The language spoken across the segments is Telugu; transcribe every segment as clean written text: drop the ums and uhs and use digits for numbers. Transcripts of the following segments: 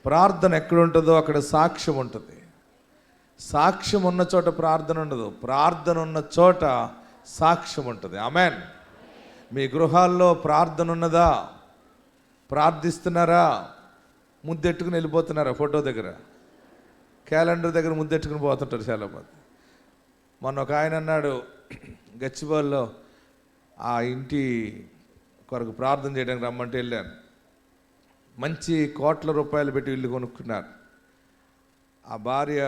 ప్రార్థన ఎక్కడుంటుందో అక్కడ సాక్ష్యం ఉంటుంది. సాక్ష్యం ఉన్న చోట ప్రార్థన ఉండదు, ప్రార్థన ఉన్న చోట సాక్ష్యం ఉంటుంది. ఆమెన్. మీ గృహాల్లో ప్రార్థన ఉన్నదా? ప్రార్థిస్తున్నారా? ముద్దెట్టుకుని వెళ్ళిపోతున్నారా? ఫోటో దగ్గర, క్యాలెండర్ దగ్గర ముద్దెట్టుకుని పోతుంటారు చాలామంది. మొన్న ఒక ఆయన అన్నాడు, గచ్చిబౌలిలో ఆ ఇంటి కొరకు ప్రార్థన చేయడానికి రమ్మంటే వెళ్ళాను. మంచి కోట్ల రూపాయలు పెట్టి ఇల్లు కొనుక్కున్నారు. ఆ భార్య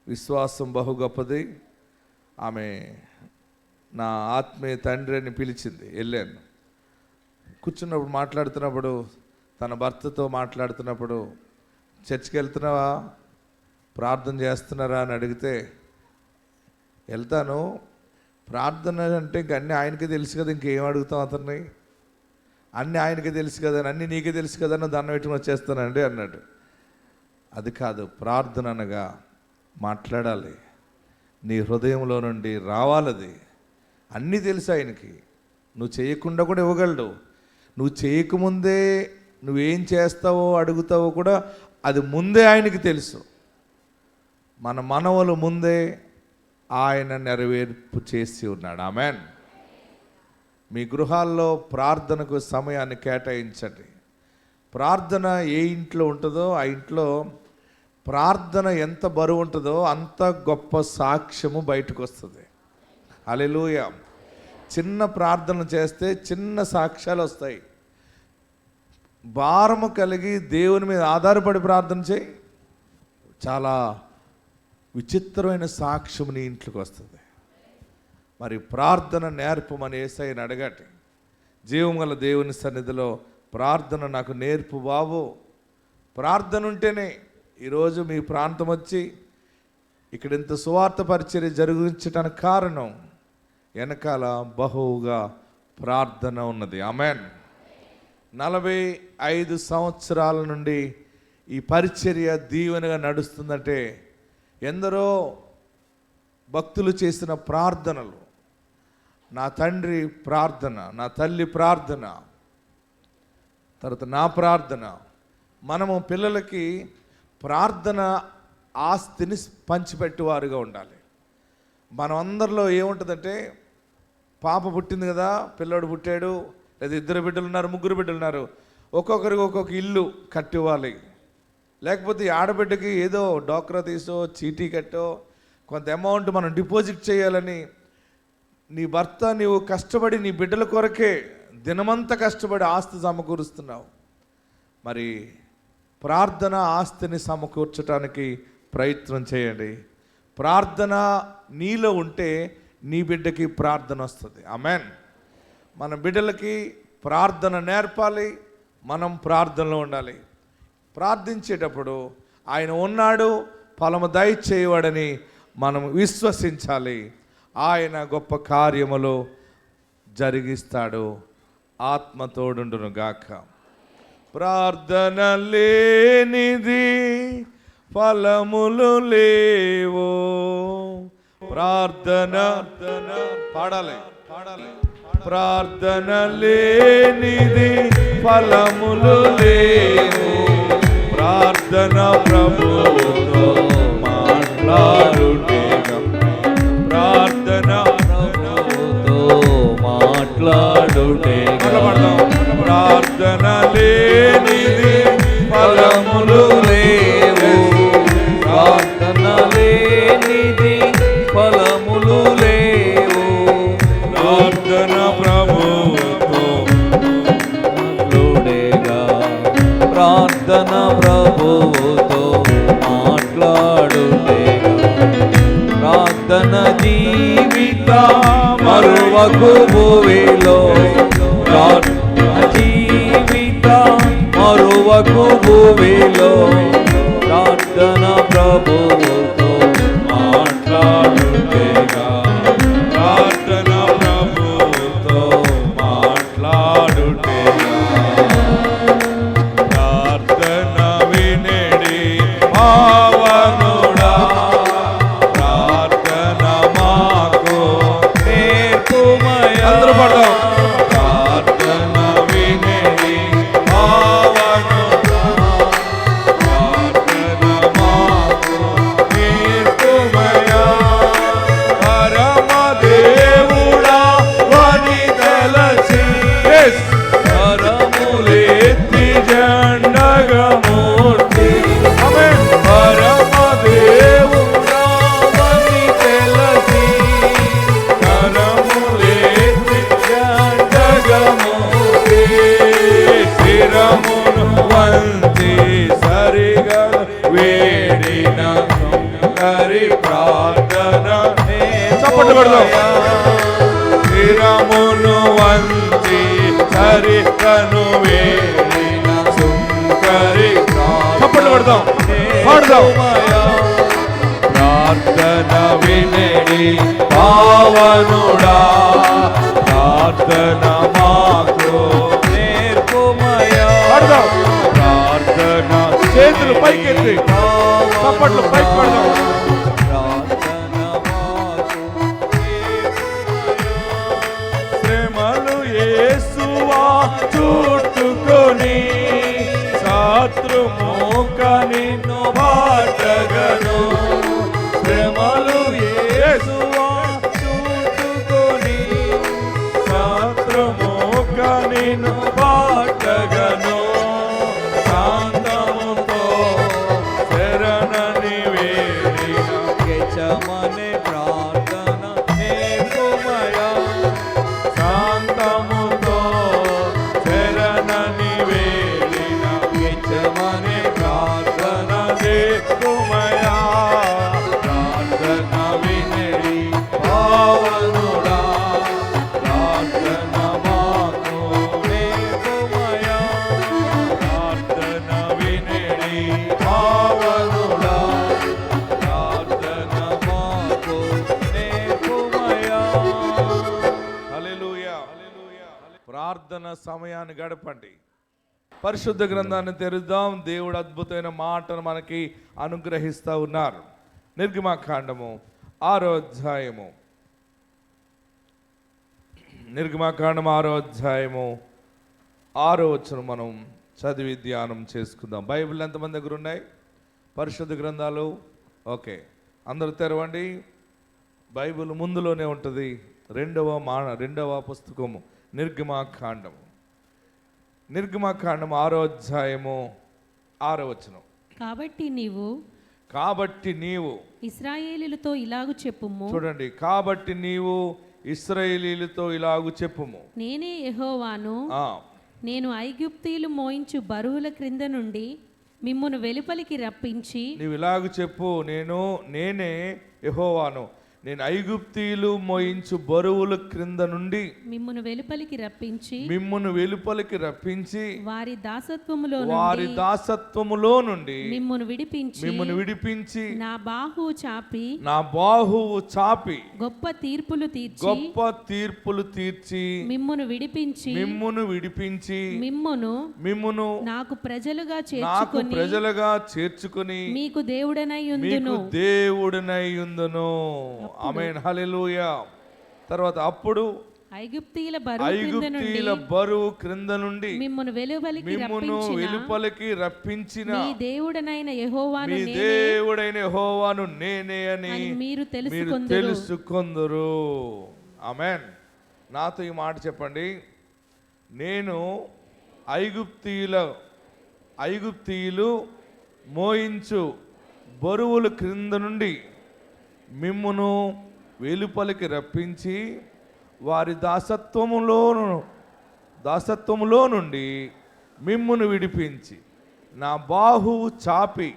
విశ్వాసం బహు గొప్పది. ఆమె నా ఆత్మీయ తండ్రి అని పిలిచింది. వెళ్ళాను. కూర్చున్నప్పుడు మాట్లాడుతున్నప్పుడు తన భర్తతో మాట్లాడుతున్నప్పుడు, చర్చికి వెళ్తున్నావా, ప్రార్థన చేస్తున్నారా అని అడిగితే, వెళ్తాను, ప్రార్థన అంటే ఇంక అన్నీ ఆయనకే తెలుసు కదా, ఇంకేం అడుగుతాం అతన్ని, అన్నీ ఆయనకే తెలుసు కదా, అన్నీ నీకే తెలుసు కదా, నువ్వు దండం పెట్టుకుని వచ్చేస్తానండి అన్నాడు. అది కాదు, ప్రార్థన అనగా మాట్లాడాలి, నీ హృదయంలో నుండి రావాలది. అన్నీ తెలుసు ఆయనకి, నువ్వు చేయకుండా కూడా ఇవ్వగలడు. నువ్వు చేయకముందే నువ్వేం చేస్తావో అడుగుతావో కూడా అది ముందే ఆయనకి తెలుసు. మన మనవలు ముందే ఆయన నెరవేర్పు చేసి ఉన్నాడు. ఆమెన్. మీ గృహాల్లో ప్రార్థనకు సమయాన్ని కేటాయించండి. ప్రార్థన ఏ ఇంట్లో ఉంటుందో ఆ ఇంట్లో ప్రార్థన ఎంత బరువు ఉంటుందో అంత గొప్ప సాక్ష్యము బయటకు వస్తుంది. హల్లెలూయా. చిన్న ప్రార్థన చేస్తే చిన్న సాక్ష్యాలు వస్తాయి. భారము కలిగి దేవుని మీద ఆధారపడి ప్రార్థన చేయి, చాలా విచిత్రమైన సాక్ష్యం నీ ఇంట్లోకి వస్తుంది. మరి ప్రార్థన నేర్పమని యేసయ్యని అడగండి. జీవం గల దేవుని సన్నిధిలో ప్రార్థన నాకు నేర్పు బాబు. ప్రార్థన ఉంటేనే ఈరోజు మీ ప్రాంతం వచ్చి ఇక్కడ ఇంత సువార్త పరిచర్య జరిగించడానికి కారణం వెనకాల బహువుగా ప్రార్థన ఉన్నది. ఆమెన్. 45 సంవత్సరాల నుండి ఈ పరిచర్య దీవెనగా నడుస్తుందంటే ఎందరో భక్తులు చేసిన ప్రార్థనలు, నా తండ్రి ప్రార్థన, నా తల్లి ప్రార్థన, తర్వాత నా ప్రార్థన. మనము పిల్లలకి ప్రార్థన ఆస్తిని పంచిపెట్టేవారుగా ఉండాలి. మనం అందరిలో ఏముంటుందంటే, పాప పుట్టింది కదా, పిల్లోడు పుట్టాడు, లేదా 2 బిడ్డలు ఉన్నారు, 3 బిడ్డలు ఉన్నారు, ఒక్కొక్కరికి ఒక్కొక్క ఇల్లు కట్టివ్వాలి. లేకపోతే ఆడబిడ్డకి ఏదో డోక్రా తీసో చీటీ కట్టో కొంత అమౌంట్ మనం డిపాజిట్ చేయాలని నీ భర్త నీవు కష్టపడి నీ బిడ్డల కొరకే దినమంతా కష్టపడి ఆస్తి సమకూరుస్తున్నావు. మరి ప్రార్థన ఆస్తిని సమకూర్చడానికి ప్రయత్నం చేయండి. ప్రార్థన నీలో ఉంటే నీ బిడ్డకి ప్రార్థన వస్తుంది. ఆమెన్. మన బిడ్డలకి ప్రార్థన నేర్పాలి, మనం ప్రార్థనలో ఉండాలి. ప్రార్థించేటప్పుడు ఆయన ఉన్నాడు, ఫలము దయచేయవాడని మనం విశ్వసించాలి. ఆయన గొప్ప కార్యములు జరిగిస్తాడు. ఆత్మ తోడుండును గాక. ప్రార్థన లేనిది ఫలములు లేవో. ప్రార్థన పాడాలి. ప్రార్థన లేనిది ఫలములు లేవు. ప్రార్థన ప్రభుతో మాట్లాడుటే, ప్రార్థన ప్రభుతో మాట్లాడుటే. ప్రార్థన లేనిది ఫలములు లేవు. ప్రార్థన లేనిది ఫలములు లేవు. ప్రార్థన ప్రభుతో మాట్లాడేగా, ప్రార్థన ప్రభుతో మాట్లాడుటేగా. ప్రార్థన జీవిత మరువకు భూమిలో, ప్రార్థన జీవిత మరువకు భూమిలో. ప్రార్థన ప్రభుతో మాట్లాడుటేగా, ప్రార్థన ప్రభుతో మాట్లాడుటేగా. ప్రార్థన వినడి పావనుడా, ప్రార్థన మాకు నేర్పుమయా. అందరూ పాడదాం. ప్రార్థన వినడి పావనుడా, కను వేలిన సుంకరి చప్పట్లు కొడదాం, పాడదాం. ప్రార్థన వినడి పావనుడా, ప్రార్థన మాకు నేర్పుమయా. పాడదాం. ప్రార్థన చేతులు పైకెత్తి చప్పట్లు పైకి పడదాం. ప్రార్థన మాకు నేర్పుమయా. శ్రమలు యేసువా చుట్టుకొని శత్రుమూక నిన్ను బాటగను. శ్రమలు యేసువా చుట్టుకొని శత్రుమూక నిన్ను బాటగను. శాంతముతో శరణని వేడిన గెచ్చమనే ప్రార్థన నేర్పుమయా. శాంతముతో శరణని వేడిన గెచ్చమనే ప్రార్థన నేర్పుమయా. ప్రార్థన వినడి పావనుడా, ప్రార్థన మాకు నేర్పుమయా. ప్రార్థన వినడి పావనుడా, ప్రార్థన మాకు నేర్పుమయా. హల్లెలూయా. ప్రార్థన సమయాన్ని గడపండి. పరిశుద్ధ గ్రంథాన్ని తెరుద్దాం. దేవుడు అద్భుతమైన మాటను మనకి అనుగ్రహిస్తూ ఉన్నారు. నిర్గమాకాండము 6వ అధ్యాయము. నిర్గమాకాండము 6వ అధ్యాయము 6వ వచనం మనం చదివి ధ్యానం చేసుకుందాం. బైబిల్ ఎంతమంది దగ్గర ఉన్నాయి? పరిశుద్ధ గ్రంథాలు ఓకే, అందరూ తెరవండి. బైబిల్ ముందులోనే ఉంటుంది. రెండవ పుస్తకము నిర్గమాకాండము. నిర్గమాకాండము 6వ అధ్యాయము 6వ వచనం. కాబట్టి నీవు ఇశ్రాయేలీయులతో ఇలాగు చెప్పుము. చూడండి, కాబట్టి నీవు ఇశ్రాయేలీయులతో ఇలాగు చెప్పుము. నేనే యెహోవాను. నేను ఐగుప్తీయులు మోయించు బరువుల క్రింద నుండి మిమ్మును వెలుపలికి రప్పించి. నీవు ఇలాగు చెప్పు, నేనే యెహోవాను, నేను ఐగుప్తీయులు మోయించు బరువుల క్రింద నుండి మిమ్మును వెలుపలికి రప్పించి వారి దాసత్వములో నుండి మిమ్మును విడిపించి నా బాహువు చాపి గొప్ప తీర్పులు తీర్చి మిమ్మును విడిపించి మిమ్మును నాకు ప్రజలుగా చేర్చుకొని మీకు దేవుడనై యుందును. ఆమేన్, హల్లెలూయా. తర్వాత అప్పుడు ఐగుప్తీయుల బరువు క్రింద నుండి మిమ్మును వెలుపలికి రప్పించిన మీ దేవుడైన యెహోవాను నేనే అని మీరు తెలుసుకొందురు. ఆమేన్. నాతో ఈ మాట చెప్పండి. నేను ఐగుప్తీయులు మోయించు బరువుల క్రింద నుండి మిమ్మును వెలుపలికి రప్పించి వారి దాసత్వములో నుండి మిమ్మును విడిపించి నా బాహువు చాపి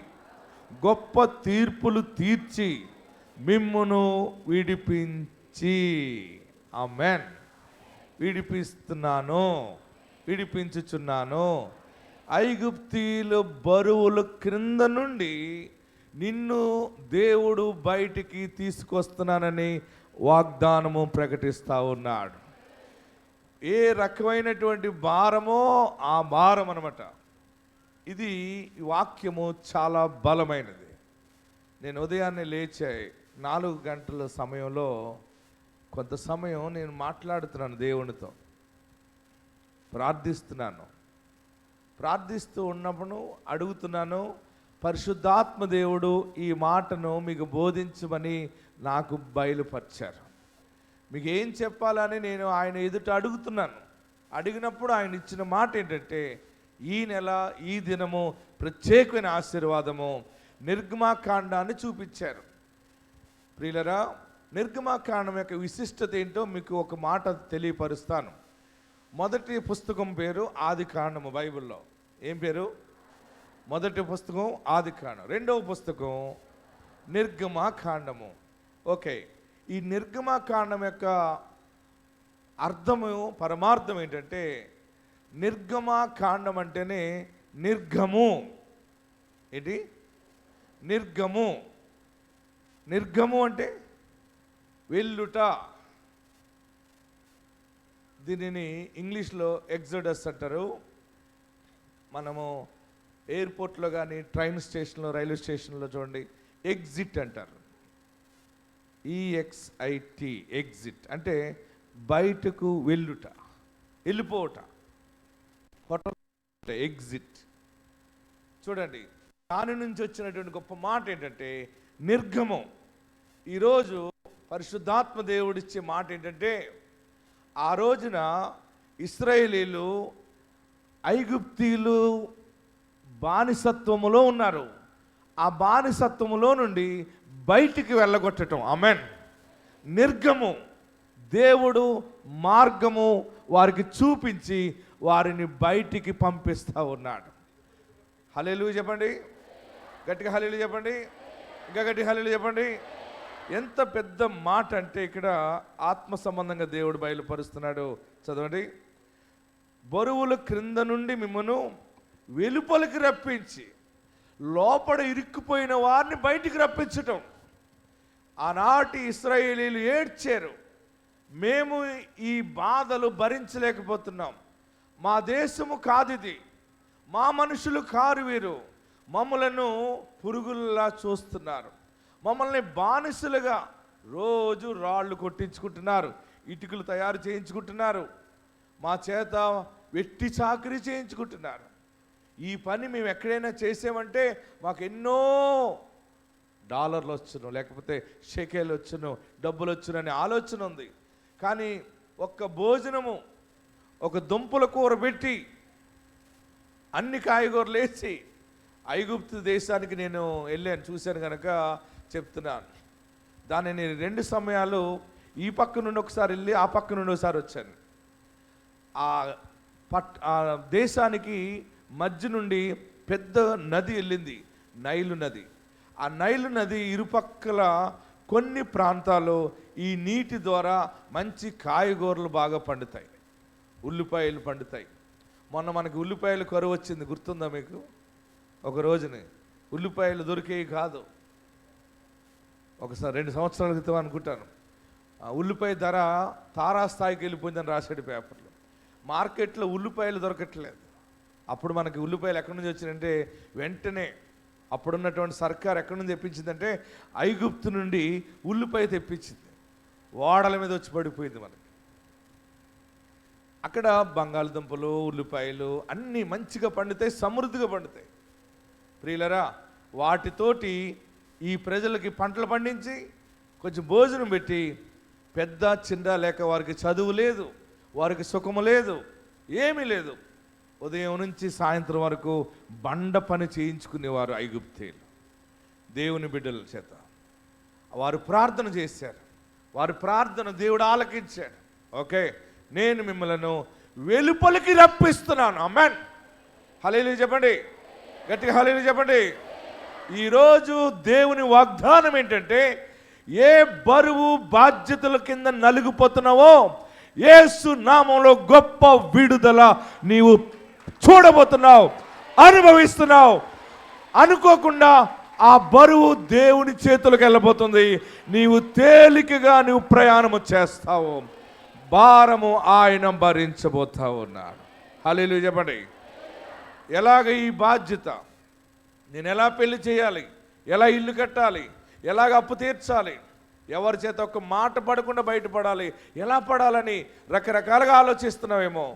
గొప్ప తీర్పులు తీర్చి మిమ్మును విడిపించి. ఆమేన్. విడిపించుచున్నాను. ఐగుప్తీయుల బరువుల క్రింద నుండి నిన్ను దేవుడు బయటికి తీసుకొస్తున్నానని వాగ్దానము ప్రకటిస్తూ ఉన్నాడు. ఏ రకమైనటువంటి భారమో ఆ భారం అన్నమాట. ఇది వాక్యము చాలా బలమైనది. నేను ఉదయాన్నే లేచే 4 గంటల సమయంలో కొంత సమయం నేను మాట్లాడుతున్నాను, దేవునితో ప్రార్థిస్తూ ఉన్నప్పుడు అడుగుతున్నాను, పరిశుద్ధాత్మ దేవుడు ఈ మాటను మీకు బోధించమని నాకు బయలుపరిచారు. మీకు ఏం చెప్పాలని నేను ఆయన ఎదుట అడుగుతున్నాను. అడిగినప్పుడు ఆయన ఇచ్చిన మాట ఏంటంటే, ఈ నెల ఈ దినము ప్రత్యేకమైన ఆశీర్వాదము నిర్గమాకాండాన్ని చూపించారు. ప్రియులరా, నిర్గమాకాండం యొక్క విశిష్టత ఏంటో మీకు ఒక మాట తెలియపరుస్తాను. మొదటి పుస్తకం పేరు ఆదికాండము. బైబిల్లో ఏం పేరు? మొదటి పుస్తకం ఆదికాండం, రెండవ పుస్తకం నిర్గమాకాండము. ఓకే, ఈ నిర్గమాకాండం యొక్క అర్థము పరమార్థం ఏంటంటే, నిర్గమ కాండం అంటేనే నిర్గము. ఏంటి నిర్గము? నిర్గము అంటే వెళ్ళుట. దీనిని ఇంగ్లీష్లో ఎగ్జోడస్ అంటారు. మనము ఎయిర్పోర్ట్లో కానీ ట్రైన్ స్టేషన్లో, రైల్వే స్టేషన్లో చూడండి, ఎగ్జిట్ అంటారు. EXIT, ఎగ్జిట్ అంటే బయటకు వెళ్ళుట, వెళ్ళిపోవట. Hotel exit. చూడండి, దాని నుంచి వచ్చినటువంటి గొప్ప మాట ఏంటంటే నిర్గమం. ఈరోజు పరిశుద్ధాత్మ దేవుడిచ్చే మాట ఏంటంటే, ఆ రోజున ఇశ్రాయేలీలు ఐగుప్తీయులు బానిసత్వములో ఉన్నారు. ఆ బానిసత్వములో నుండి బయటికి వెళ్ళగొట్టడం. ఆమేన్. నిర్గము. దేవుడు మార్గము వారికి చూపించి వారిని బయటికి పంపిస్తూ ఉన్నాడు. హల్లెలూయా చెప్పండి, గట్టిగా హల్లెలూయా చెప్పండి, ఇంకా గట్టిగా హల్లెలూయా చెప్పండి. ఎంత పెద్ద మాట అంటే ఇక్కడ ఆత్మ సంబంధంగా దేవుడు బయలుపరుస్తున్నాడు. చదవండి. బరువుల క్రింద నుండి మిమ్మను వెలుపలికి రప్పించి లోపల ఇరుక్కుపోయిన వారిని బయటికి రప్పించటం. ఆనాటి ఇశ్రాయేలీలు ఏడ్చారు, మేము ఈ బాధలు భరించలేకపోతున్నాం, మా దేశము కాదిది, మా మనుషులు కారు వీరు, మమ్మలను పురుగుల్లా చూస్తున్నారు, మమ్మల్ని బానిసలుగా రోజు రాళ్ళు కొట్టించుకుంటున్నారు, ఇటుకలు తయారు చేయించుకుంటున్నారు, మా చేత వెట్టి చాకరీ చేయించుకుంటున్నారు. ఈ పని మేము ఎక్కడైనా చేసామంటే మాకు ఎన్నో డాలర్లు వచ్చును, లేకపోతే షెకేలు వచ్చును, డబ్బులు వచ్చును అనే ఆలోచన ఉంది. కానీ ఒక్క భోజనము, ఒక దుంపల కూర పెట్టి అన్ని కాయగూరలు వేసి ఐగుప్తు దేశానికి నేను వెళ్ళాను, చూశాను కనుక చెప్తున్నాను. దానిని 2 సమయాలు ఈ పక్క నుండి ఒకసారి వెళ్ళి ఆ పక్క నుండి ఒకసారి వచ్చాను. ఆ దేశానికి మధ్య నుండి పెద్ద నది వెళ్ళింది, నైలు నది. ఆ నైలు నది ఇరుపక్కల కొన్ని ప్రాంతాలు ఈ నీటి ద్వారా మంచి కాయగూరలు బాగా పండుతాయి, ఉల్లిపాయలు పండుతాయి. మొన్న మనకి ఉల్లిపాయలు కరువు వచ్చింది, గుర్తుందా మీకు? ఒక రోజుని ఉల్లిపాయలు దొరికేవి కాదు. ఒకసారి 2 సంవత్సరాల క్రితం అనుకుంటాను, ఉల్లిపాయ ధర తారాస్థాయికి వెళ్ళిపోయిందని రాశాడు పేపర్లో. మార్కెట్లో ఉల్లిపాయలు దొరకట్లేదు. అప్పుడు మనకి ఉల్లిపాయలు ఎక్కడి నుంచి వచ్చిందంటే వెంటనే అప్పుడున్నటువంటి సర్కార్ ఎక్కడి నుంచి తెప్పించిందంటే ఐగుప్తు నుండి ఉల్లిపాయ తెప్పించింది. ఓడల మీద వచ్చి పడిపోయింది మనకి. అక్కడ బంగాళదుంపలు, ఉల్లిపాయలు అన్నీ మంచిగా పండుతాయి, సమృద్ధిగా పండుతాయి. ప్రియులరా, వాటితోటి ఈ ప్రజలకి పంటలు పండించి కొంచెం భోజనం పెట్టి, పెద్ద చిన్న లేక వారికి చదువు లేదు, వారికి సుఖము లేదు, ఏమీ లేదు, ఉదయం నుంచి సాయంత్రం వరకు బండ పని చేయించుకునేవారు ఐగుప్తీయులు. దేవుని బిడ్డల చేత వారు ప్రార్థన చేశారు, వారి ప్రార్థన దేవుడు ఆలకించాడు. ఓకే, నేను మిమ్మలను వెలుపలికి రప్పిస్తున్నాను. ఆమేన్. హల్లెలూయా చెప్పండి, గట్టిగా హల్లెలూయా చెప్పండి. ఈరోజు దేవుని వాగ్దానం ఏంటంటే, ఏ బరువు బాధ్యతల కింద నలిగిపోతున్నావో యేసు నామంలో గొప్ప విడుదల నీవు చూడబోతున్నావు, అనుభవిస్తున్నావు. అనుకోకుండా ఆ బరువు దేవుని చేతులకు వెళ్ళబోతుంది. నీవు తేలికగా నువ్వు ప్రయాణము చేస్తావు, భారము ఆయన భరించబోతా ఉన్నాడు. హల్లెలూయా చెప్పండి. ఎలాగ ఈ బాధ్యత, నేను ఎలా పెళ్లి చేయాలి, ఎలా ఇల్లు కట్టాలి, ఎలాగ అప్పు తీర్చాలి, ఎవరి చేత ఒక్క మాట పడకుండా బయటపడాలి, ఎలా పడాలని రకరకాలుగా ఆలోచిస్తున్నావేమో.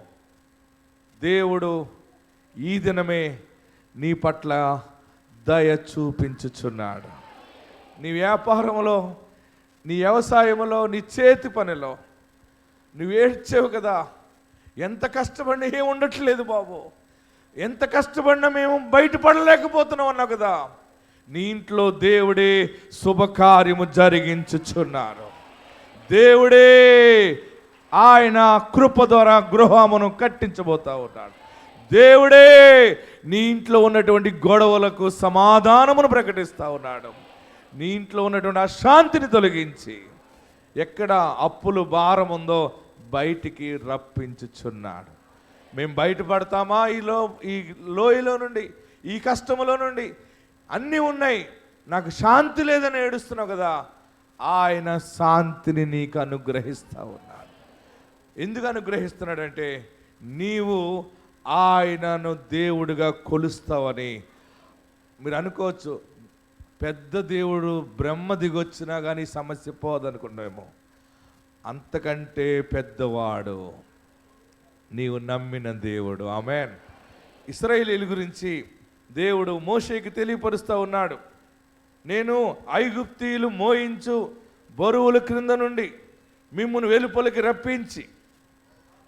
దేవుడు ఈ దినమే నీ పట్ల దయ చూపించుచున్నాడు. నీ వ్యాపారంలో, నీ వ్యవసాయంలో, నీ చేతి పనిలో నువ్వు ఏడ్చావు కదా, ఎంత కష్టపడినా ఏం ఉండట్లేదు బాబు, ఎంత కష్టపడినా మేము బయటపడలేకపోతున్నాం అన్నావు కదా. నీ ఇంట్లో దేవుడే శుభకార్యము జరిగించుచున్నారు. దేవుడే ఆయన కృప ద్వారా గృహమును కట్టించబోతా ఉన్నాడు. దేవుడే నీ ఇంట్లో ఉన్నటువంటి గొడవలకు సమాధానమును ప్రకటిస్తూ ఉన్నాడు. నీ ఇంట్లో ఉన్నటువంటి అశాంతిని తొలగించి ఎక్కడ అప్పులు భారం ఉందో బయటికి రప్పించుచున్నాడు. మేము బయటపడతామా ఈ లోయలో నుండి, ఈ కష్టములో నుండి? అన్నీ ఉన్నాయి, నాకు శాంతి లేదని ఏడుస్తున్నావు కదా, ఆయన శాంతిని నీకు అనుగ్రహిస్తా ఉన్నాడు. ఎందుకు అనుగ్రహిస్తున్నాడంటే నీవు ఆయనను దేవుడిగా కొలుస్తావని. మీరు అనుకోవచ్చు, పెద్ద దేవుడు బ్రహ్మ దిగొచ్చినా కానీ సమస్య పోదనుకున్నామేమో. అంతకంటే పెద్దవాడు నీవు నమ్మిన దేవుడు. ఆమేన్. ఇశ్రాయేలీయుల గురించి దేవుడు మోషేకి తెలియపరుస్తూ ఉన్నాడు. నేను ఐగుప్తీయులు మోయించు బరువుల క్రింద నుండి మిమ్మును వెలుపలికి రప్పించి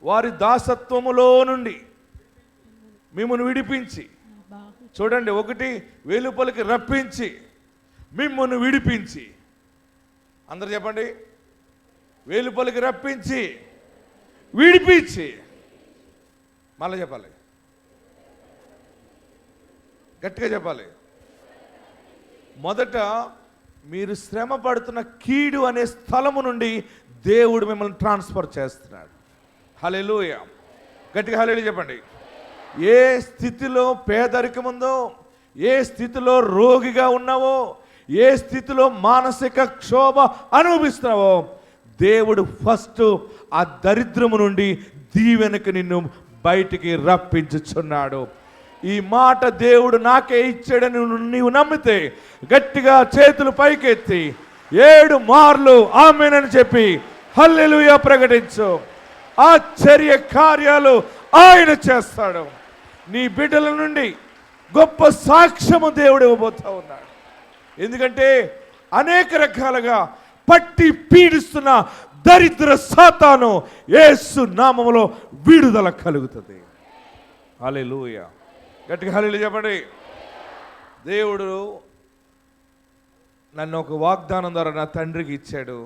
వారి దాసత్వములో నుండి మిమ్మును విడిపించి. చూడండి, ఒకటి వెలుపలికి రప్పించి, మిమ్మును విడిపించి. అందరు చెప్పండి, వెలుపలికి రప్పించి, విడిపించి. మళ్ళీ చెప్పాలి, గట్టిగా చెప్పాలి. మొదట మీరు శ్రమ పడుతున్న కీడు అనే స్థలము నుండి దేవుడు మిమ్మల్ని ట్రాన్స్ఫర్ చేస్తున్నాడు. హల్లెలూయా. గట్టిగా హల్లెలూయా చెప్పండి. ఏ స్థితిలో పేదరికం ఉందో, ఏ స్థితిలో రోగిగా ఉన్నావో, ఏ స్థితిలో మానసిక క్షోభ అనుభవిస్తున్నావో, దేవుడు ఫస్ట్ ఆ దరిద్రము నుండి దీవెనకు నిన్ను బయటికి రప్పించుచున్నాడు. ఈ మాట దేవుడు నాకే ఇచ్చాడని నీవు నమ్మితే గట్టిగా చేతులు పైకెత్తి 7 మార్లు ఆమేనని చెప్పి హల్లెలూయా ప్రకటించు. ఆశ్చర్య కార్యాలు ఆయన చేస్తాడు. నీ బిడ్డల నుండి గొప్ప సాక్ష్యము దేవుడు ఇవ్వబోతా ఉన్నాడు. ఎందుకంటే అనేక రకాలుగా పట్టి పీడిస్తున్న దరిద్ర సాతాను యేసు నామములో విడుదల కలుగుతుంది. హల్లెలూయా. గట్టిగా హల్లెలూయా చెప్పండి. దేవుడు నన్ను ఒక వాగ్దానం ద్వారా నా తండ్రికి ఇచ్చాడు.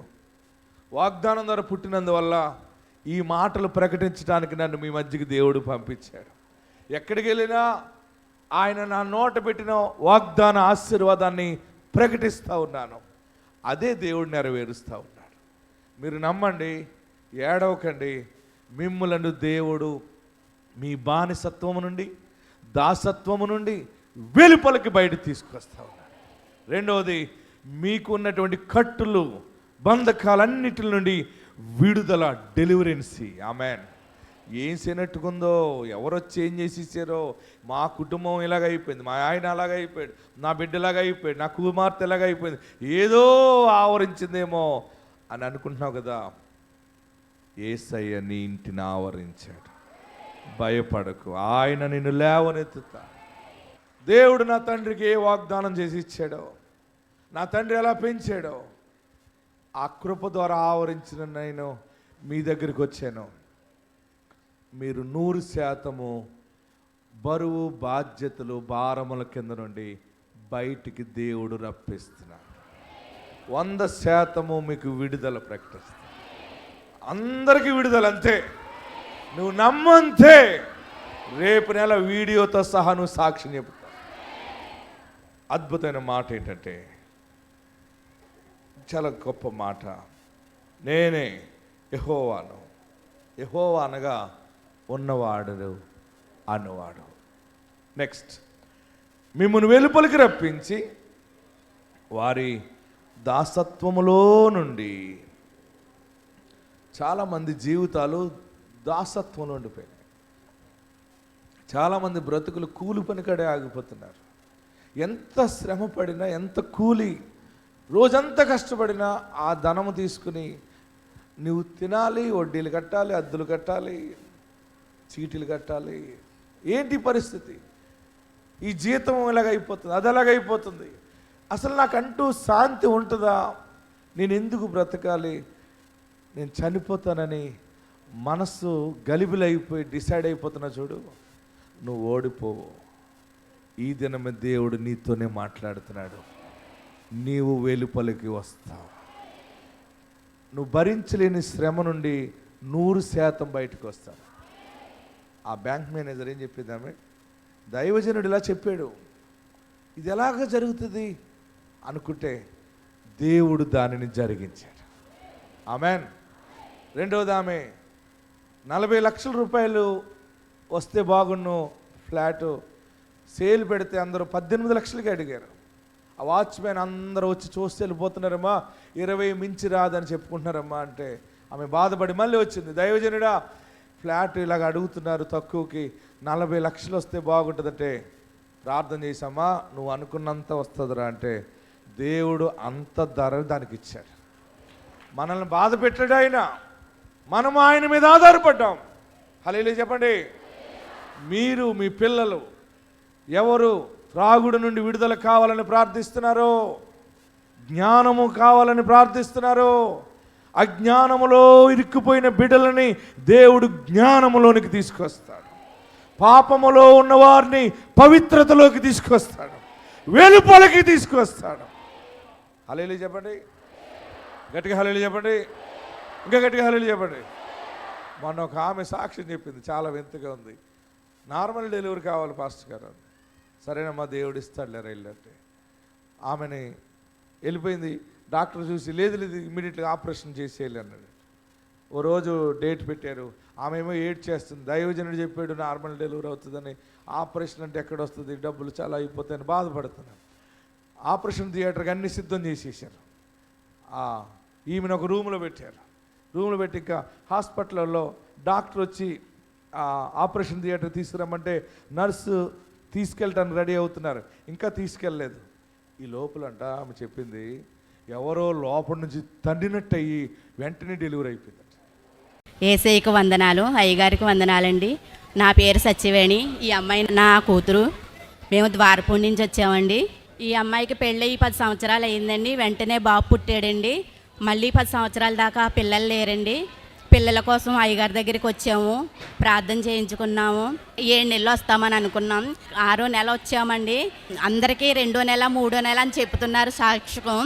వాగ్దానం ద్వారా పుట్టినందువల్ల ఈ మాటలు ప్రకటించడానికి నన్ను మీ మధ్యకి దేవుడు పంపించాడు. ఎక్కడికి వెళ్ళినా ఆయన నా నోట పెట్టిన వాగ్దాన ఆశీర్వాదాన్ని ప్రకటిస్తూ ఉన్నాను. అదే దేవుడు నెరవేరుస్తూ ఉన్నాడు. మీరు నమ్మండి, ఏడవకండి. మిమ్ములను దేవుడు మీ బానిసత్వము నుండి, దాసత్వము నుండి వెలుపలికి బయట తీసుకొస్తా ఉన్నాడు. రెండవది, మీకున్నటువంటి కట్టులు, బంధకాలన్నిటి నుండి విడుదల, డెలివరెన్సీ. ఆమెన్. ఏం చేయనట్టుకుందో, ఎవరొచ్చి ఏం చేసేసారో, మా కుటుంబం ఇలాగైపోయింది, మా ఆయన అలాగైపోయాడు, నా బిడ్డ ఇలాగైపోయాడు, నా కుమార్తె ఎలాగైపోయింది, ఏదో ఆవరించిందేమో అని అనుకుంటున్నావు కదా. యేసయ్య నీ ఇంటిని ఆవరించాడు. భయపడకు, ఆయన నిన్ను లేవనెత్తుతా. దేవుడు నా తండ్రికి ఏ వాగ్దానం చేసి ఇచ్చాడో, నా తండ్రి ఎలా పెంచాడో, ఆ కృప ద్వారా ఆవరించిన నేను మీ దగ్గరికి వచ్చాను. మీరు 100% బరువు, బాధ్యతలు, భారముల కింద నుండి బయటికి దేవుడు రప్పిస్తున్నాడు. 100% మీకు విడుదల ప్రకటిస్తాడు. అందరికీ విడుదల. అంతే, నువ్వు నమ్మంతే. రేపు నెల వీడియోతో సహా నువ్వు సాక్ష్యం చెబుతావు. అద్భుతమైన మాట ఏంటంటే, చాలా గొప్ప మాట. నేనే యెహోవాను. యెహోవా అనగా ఉన్నవాడు అన్నవాడు. నెక్స్ట్, మిమ్మల్ని వెలుపలికి రప్పించి వారి దాసత్వములో నుండి. చాలామంది జీవితాలు దాసత్వంలో ఉండిపోయినాయి. చాలామంది బ్రతుకులు కూలి పనికడే ఆగిపోతున్నారు. ఎంత శ్రమ పడినా, ఎంత కూలి, రోజంతా కష్టపడినా ఆ ధనము తీసుకుని నువ్వు తినాలి, వడ్డీలు కట్టాలి, అద్దులు కట్టాలి, చీటీలు కట్టాలి. ఏంటి పరిస్థితి? ఈ జీతం ఎలాగైపోతుంది, అది ఎలాగైపోతుంది. అసలు నాకంటూ శాంతి ఉంటుందా? నేను ఎందుకు బ్రతకాలి, నేను చనిపోతానని మనసు గలిబిలైపోయి డిసైడ్ అయిపోతున్నా చూడు, నువ్వు ఓడిపోవు. ఈ దినమే దేవుడు నీతోనే మాట్లాడుతున్నాడు. నీవు వెలుపలికి వస్తావు. నువ్వు భరించలేని శ్రమ నుండి 100% బయటకు వస్తావు. ఆ బ్యాంక్ మేనేజర్ ఏం చెప్పేదామే, దైవజనుడు ఇలా చెప్పాడు, ఇది ఎలాగ జరుగుతుంది అనుకుంటే దేవుడు దానిని జరిగించాడు. ఆమెన్. రెండవది, ఆమె 40 లక్షల రూపాయలు వస్తే బాగున్ను ఫ్లాటు సేల్ పెడితే అందరూ 18 లక్షలకి అడిగారు. ఆ వాచ్మెన్ అందరూ వచ్చి చూస్తే వెళ్ళిపోతున్నారమ్మా, 20 మించి రాదని చెప్పుకుంటున్నారమ్మా అంటే ఆమె బాధపడి మళ్ళీ వచ్చింది. దైవజనుడా, ఫ్లాట్ ఇలాగ అడుగుతున్నారు తక్కువకి, 40 లక్షలు వస్తే బాగుంటుందంటే ప్రార్థన చేసామా, నువ్వు అనుకున్నంత వస్తుందిరా అంటే దేవుడు అంత ధర దానికి ఇచ్చాడు. మనల్ని బాధ పెట్టాడు ఆయన, మనం ఆయన మీద ఆధారపడ్డాం. హల్లెలూయా చెప్పండి. మీరు మీ పిల్లలు ఎవరు త్రాగుడు నుండి విడుదల కావాలని ప్రార్థిస్తున్నారో, జ్ఞానము కావాలని ప్రార్థిస్తున్నారో, అజ్ఞానములో ఇరుక్కుపోయిన బిడ్డలని దేవుడు జ్ఞానములోనికి తీసుకొస్తాడు. పాపములో ఉన్న వారిని పవిత్రతలోకి తీసుకొస్తాడు, వెలుపలకి తీసుకొస్తాడు. హల్లెలూయా చెప్పండి. గట్టిగా హల్లెలూయా చెప్పండి. ఇంకా గట్టిగా హల్లెలూయా చెప్పండి. మొన్న ఒక ఆమె సాక్ష్యం చెప్పింది, చాలా వింతగా ఉంది. నార్మల్ డెలివరీ కావాలి పాస్టర్ గారు. సరేనమ్మా దేవుడు ఇస్తాడులే వెళ్ళంటే ఆమెని వెళ్ళిపోయింది. డాక్టర్ చూసి లేదు లేదు ఇమ్మీడియట్గా ఆపరేషన్ చేసేయాలి అన్నాడు. ఓ రోజు డేట్ పెట్టారు, ఆమె ఏమో ఏడ్ చేస్తుంది. దైవజనుడు చెప్పాడు నార్మల్ డెలివరీ అవుతుందని. ఆపరేషన్ అంటే ఎక్కడ వస్తుంది, డబ్బులు చాలా అయిపోతాయని బాధపడుతున్నాను. ఆపరేషన్ థియేటర్కి అన్ని సిద్ధం చేసేసారు. ఈమెను ఒక రూమ్లో పెట్టారు. రూమ్లో పెట్టి ఇంకా హాస్పిటల్లో డాక్టర్ వచ్చి ఆపరేషన్ థియేటర్ తీసుకురమ్మంటే నర్సు తీసుకెళ్ళటానికి రెడీ అవుతున్నారు, ఇంకా తీసుకెళ్ళలేదు. ఈ లోపలంట ఆమె చెప్పింది ఎవరో లోపల నుంచి తండ్రినట్టు అయ్యి వెంటనే డెలివరీ అయిపోయిందంట. యేసయ్యకు వందనాలు, అయ్యగారికి వందనాలండి. నా పేరు సత్యవేణి. ఈ అమ్మాయి నా కూతురు. మేము ద్వారపూడి నుంచి వచ్చామండి. ఈ అమ్మాయికి పెళ్ళయి 10 సంవత్సరాలు అయిందండి. వెంటనే బాబు పుట్టాడండి. మళ్ళీ 10 సంవత్సరాల దాకా పిల్లలు లేరండి. పిల్లల కోసం అయ్యగారి దగ్గరికి వచ్చాము, ప్రార్థన చేయించుకున్నాము. 7 నెలలు వస్తామని అనుకున్నాం. 6వ నెల వచ్చామండి. అందరికీ 2వ నెల 3వ నెల అని చెప్తున్నారు సాక్ష్యం.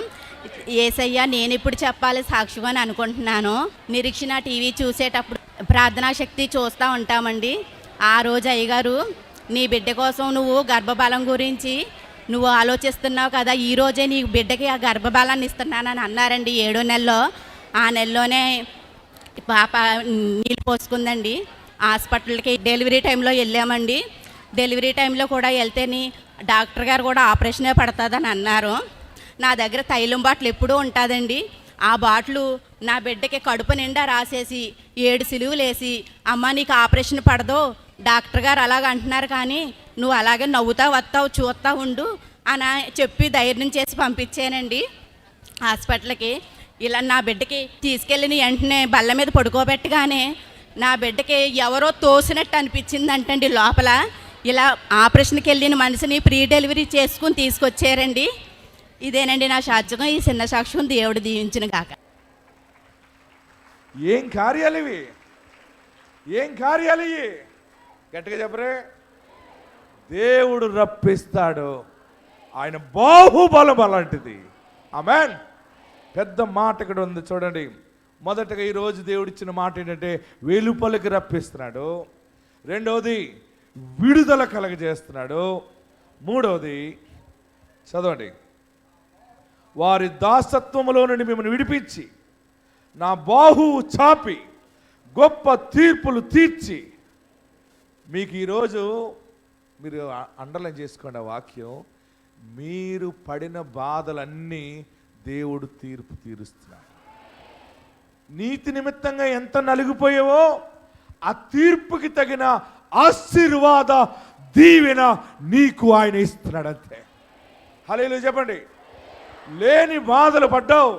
యేసయ్య నేను ఇప్పుడు చెప్పాలి సాక్ష్యం అని అనుకుంటున్నాను. నిరీక్షణ టీవీ చూసేటప్పుడు ప్రార్థనా శక్తి చూస్తూ ఉంటామండి. ఆ రోజు అయ్యగారు నీ బిడ్డ కోసం నువ్వు గర్భబలం గురించి నువ్వు ఆలోచిస్తున్నావు కదా, ఈరోజే నీ బిడ్డకి ఆ గర్భబలాన్ని ఇస్తున్నానని అన్నారండి 7వ నెలలో. ఆ నెలలోనే పాప నీళ్ళు పోసుకుందండి. హాస్పిటల్కి డెలివరీ టైంలో వెళ్ళామండి. డెలివరీ టైంలో కూడా వెళ్తేని డాక్టర్ గారు కూడా ఆపరేషనే పడుతుందని అన్నారు. నా దగ్గర తైలం బాటిల్ ఎప్పుడూ ఉంటుందండి. ఆ బాటిల్ నా బిడ్డకి కడుపు నిండా రాసేసి 7 సిలువులు వేసి, అమ్మ నీకు ఆపరేషన్ పడదు డాక్టర్ గారు అలాగ అంటున్నారు కానీ నువ్వు అలాగే నవ్వుతా వస్తావు చూస్తా ఉండు అని చెప్పి ధైర్యం చేసి పంపించానండి హాస్పిటల్కి. ఇలా నా బిడ్డకి తీసుకెళ్ళిన వెంటనే బల్ల మీద పడుకోబెట్టగానే నా బిడ్డకి ఎవరో తోసినట్టు అనిపించింది అంటండి లోపల. ఇలా ఆపరేషన్కి వెళ్ళిన మనిషిని ప్రీ డెలివరీ చేసుకుని తీసుకొచ్చారండి. ఇదేనండి నా సాక్ష్యం. ఈ చిన్న సాక్ష్యం దేవుడు దీవించిన కాక. ఏం కార్యాలు ఇవి, ఏం కార్యాలు ఇవి, గట్టిగా చెప్పరే. దేవుడు రప్పిస్తాడు, ఆయన బాహుబలం అలాంటిది. ఆమేన్. పెద్ద మాట ఇక్కడ ఉంది చూడండి. మొదటగా ఈరోజు దేవుడిచ్చిన మాట ఏంటంటే వెలుపలికి రప్పిస్తున్నాడు. రెండవది విడుదల కలగజేస్తున్నాడు. మూడవది చదవండి, వారి దాసత్వములో నుండి మిమ్మల్ని విడిపించి నా బాహువు చాపి గొప్ప తీర్పులు తీర్చి. మీకు ఈరోజు మీరు అండర్లైన్ చేసుకోండి ఆ వాక్యం. మీరు పడిన బాధలన్నీ దేవుడు తీర్పు తీరుస్తున్నాడు. నీతి నిమిత్తంగా ఎంత నలిగిపోయావో ఆ తీర్పుకి తగిన ఆశీర్వాద దీవెన నీకు ఆయన ఇస్తున్నాడు అంతే. హల్లెలూయా చెప్పండి. లేని బాధలు పడ్డావు,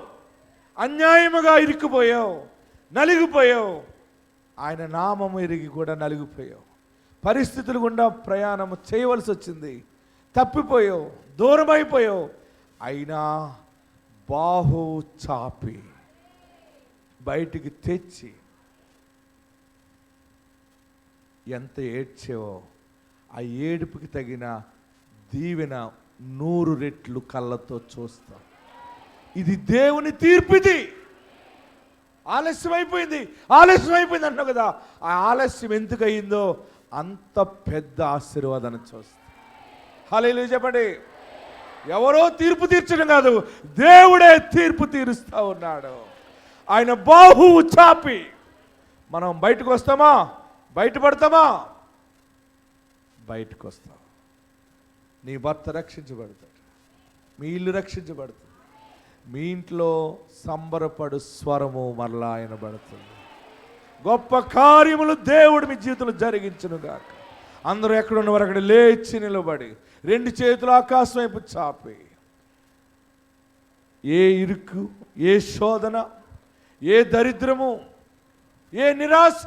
అన్యాయముగా ఇరుక్కుపోయావు, నలిగిపోయావు, ఆయన నామము ఎరిగి కూడా నలిగిపోయావు. పరిస్థితులు గుండా ప్రయాణం చేయవలసి వచ్చింది, తప్పిపోయావు, దూరం అయిపోయావు. అయినా బాహు చాపి బయటికి తెచ్చి ఎంత ఏడ్చావో ఆ ఏడుపుకి తగిన దీవెన 100 రెట్లు కళ్ళతో చూస్తాం. ఇది దేవుని తీర్పు. ఇది ఆలస్యం అయిపోయింది అంటున్నావు కదా, ఆ ఆలస్యం ఎందుకు అయిందో అంత పెద్ద ఆశీర్వాదాన్ని చూస్తాం. హల్లెలూయా చెప్పండి. ఎవరో తీర్పు తీర్చడం కాదు, దేవుడే తీర్పు తీరుస్తూ ఉన్నాడు. ఆయన బాహువు చాపి మనం బయటకు వస్తామా, బయటపడతామా? బయటకు వస్తావు. నీ భర్త రక్షించబడతాడు, మీ ఇల్లు రక్షించబడుతుంది, మీ ఇంట్లో సంబరపడు స్వరము మరలా వినబడుతుంది. గొప్ప కార్యములు దేవుడు మీ జీవితంలో జరిగించును గాక. అందరూ ఎక్కడున్నవారు అక్కడ లేచి నిలబడి 2 చేతులు ఆకాశం వైపు చాపి, ఏ ఇరుకు, ఏ శోధన, ఏ దరిద్రము, ఏ నిరాశ,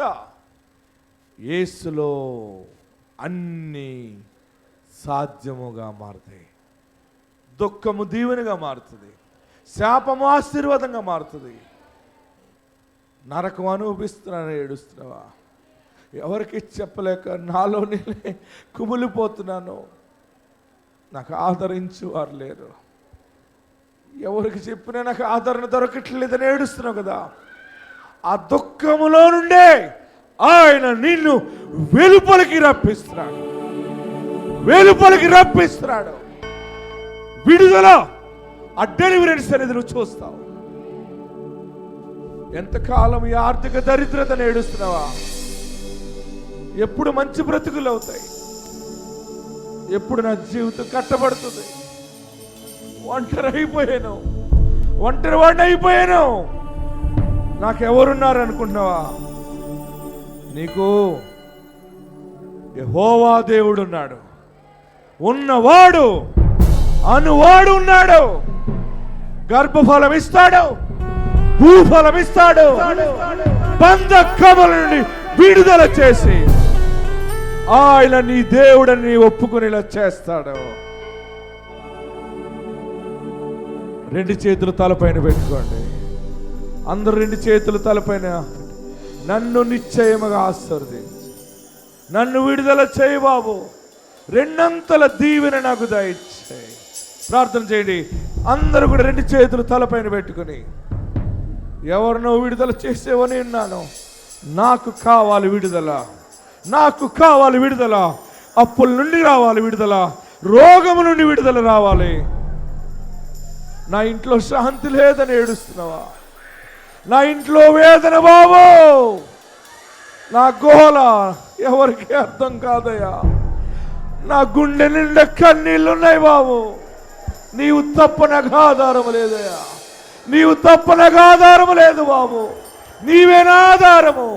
యేసులో అన్నీ సాధ్యముగా మారుతాయి. దుఃఖము దీవెనగా మారుతుంది, శాపము ఆశీర్వాదంగా మారుతుంది. నరకం అనుభవిస్తున్నాను, ఏడుస్తున్నావా? ఎవరికి చెప్పలేక నాలో నేనే కుమిలిపోతున్నాను, నాకు ఆదరించేవారు లేరు, ఎవరికి చెప్పినా నాకు ఆదరణ దొరకట్లేదని ఏడుస్తున్నావు కదా. ఆ దుఃఖములో నుండే ఆయన నిన్ను వెలుపలికి రప్పిస్తున్నాడు, వెలుపలికి రప్పిస్తున్నాడు. విడుదల, ఆ డెలివరెన్స్ అనేది నువ్వు చూస్తావు. ఎంతకాలం ఈ ఆర్థిక దరిద్రతను ఏడుస్తున్నావా? ఎప్పుడు మంచి బ్రతుకులు అవుతాయి? ఎప్పుడు నా జీవితం కట్టబడుతుంది? ఒంటరి అయిపోయాను, ఒంటరి వాడిని అయిపోయాను, నాకెవరున్నారు అనుకుంటున్నావా? నీకు యెహోవా దేవుడు ఉన్నాడు, ఉన్నవాడు అనువాడు ఉన్నాడు. గర్భఫలం ఇస్తాడు, భూఫలం ఇస్తాడు, బంధకముల నుండి విడుదల చేసి ఆయన నీ దేవుడని ఒప్పుకునేలా చేస్తాడు. 2 చేతులు తలపైన పెట్టుకోండి. అందరూ 2 చేతులు తలపైన. నన్ను నిశ్చయముగా ఆశీర్వదించు, నన్ను విడుదల చేయి బాబు, 2 అంతల దీవెన నాకు దయచేయి. ప్రార్థన చేయండి. అందరూ కూడా 2 చేతులు తలపైన పెట్టుకుని, ఎవరినో విడుదల చేసేవని ఉన్నాను, నాకు కావాలి విడుదల, నాకు కావాలి విడుదల, అప్పుల నుండి రావాలి విడుదల, రోగము నుండి విడుదల రావాలి. నా ఇంట్లో శాంతి లేదని ఏడుస్తున్నావా? నా ఇంట్లో వేదన బాబు, నా గోల ఎవరికి అర్థం కాదయ్యా, నా గుండె నిండా కన్నీళ్ళున్నాయి బాబు. నీవు తప్ప నాకు ఆధారము లేదయ్యా, నీవు తప్ప నాకు ఆధారము లేదు బాబు. నీవే నా ఆధారము,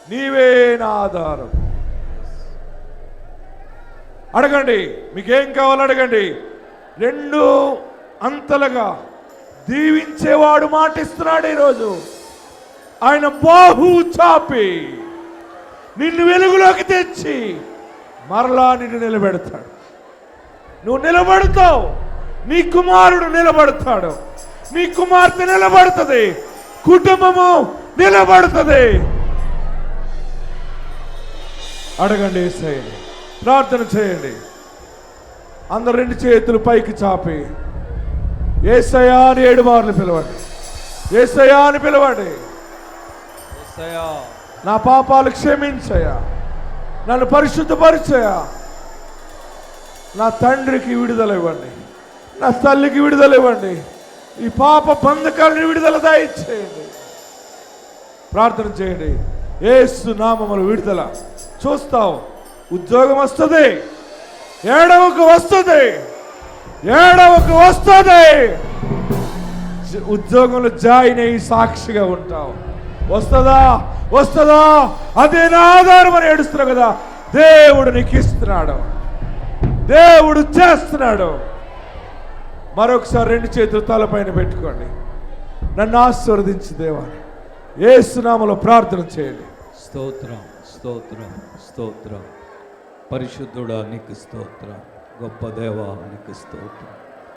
నీవే నా ఆధారం. అడగండి, మీకేం కావాలో అడగండి. 2 అంతలుగా దీవించేవాడు మాటిస్తున్నాడు. ఈరోజు ఆయన బాహు చాపి నిన్ను వెలుగులోకి తెచ్చి మరలా నిన్ను నిలబెడతాడు. నువ్వు నిలబడతావు, నీ కుమారుడు నిలబడతాడు, నీ కుమార్తె నిలబడుతుంది, కుటుంబము నిలబడుతుంది. అడగండి, యేసయ్యని ప్రార్థన చేయండి. అందరు 2 చేతులు పైకి చాపి యేసయ్యా అని 7 మార్లు పిలవండి. యేసయ్యా అని పిలవండి. నా పాపాలు క్షమించయ్యా, నన్ను పరిశుద్ధపరిచయ్యా, నా తండ్రికి విడుదల ఇవ్వండి, నా తల్లికి విడుదల ఇవ్వండి, ఈ పాప బంధకాలను విడుదల దయచేయండి. ప్రార్థన చేయండి. యేసు నామములో విడుదల చూస్తావు. ఉద్యోగం వస్తుంది, 7వకు వస్తుంది, 7వకు వస్తుంది. ఉద్యోగంలో జాయిన్ అయ్యి సాక్షిగా ఉంటావు. వస్తుందా? వస్తుందా? అదే నా ఆధారం అని ఏడుస్తున్నావు కదా. దేవుడు నీకు ఇస్తున్నాడు, దేవుడు చేస్తున్నాడు. మరొకసారి 2 చేతులు తలపైన పెట్టుకోండి. నన్ను ఆశీర్వదించు దేవా, యేసు నామములో ప్రార్థన చేయండి. స్తోత్రం, స్తోత్రం, స్తోత్రం. పరిశుద్ధుడా నీకు స్తోత్రం, గొప్ప దేవా నీకు స్తోత్రం.